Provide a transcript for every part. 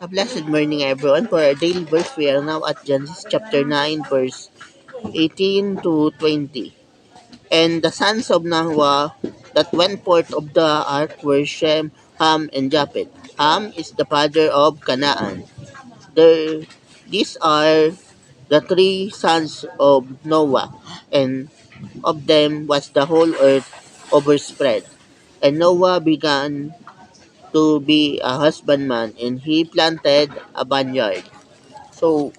A blessed morning, everyone. For our daily verse, we are now at Genesis chapter 9, verse 18 to 20. And the sons of Noah that went forth of the ark were Shem, Ham, and Japheth. Ham is the father of Canaan. The, these are the three sons of Noah, and of them was the whole earth overspread. And Noah began to be a husbandman, and he planted a vineyard. So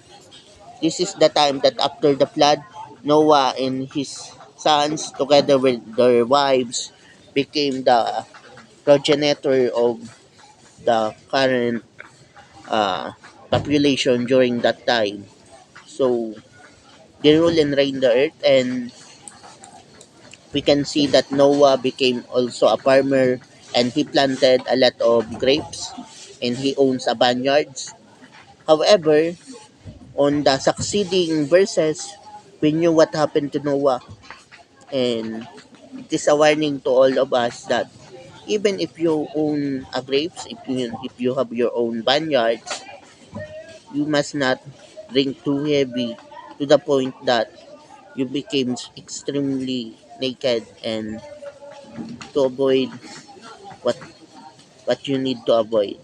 this is the time that after the flood, Noah and his sons, together with their wives, became the progenitor of the current uh, population during that time. So they rule and reign the earth, and we can see that Noah became also a farmer, and he planted a lot of grapes, and he owns a vineyards. However, on the succeeding verses, we knew what happened to Noah, and it is a warning to all of us that even if you own a grapes, if you have your own vineyards, you must not drink too heavy to the point that you became extremely naked, and to avoid what what you need to avoid.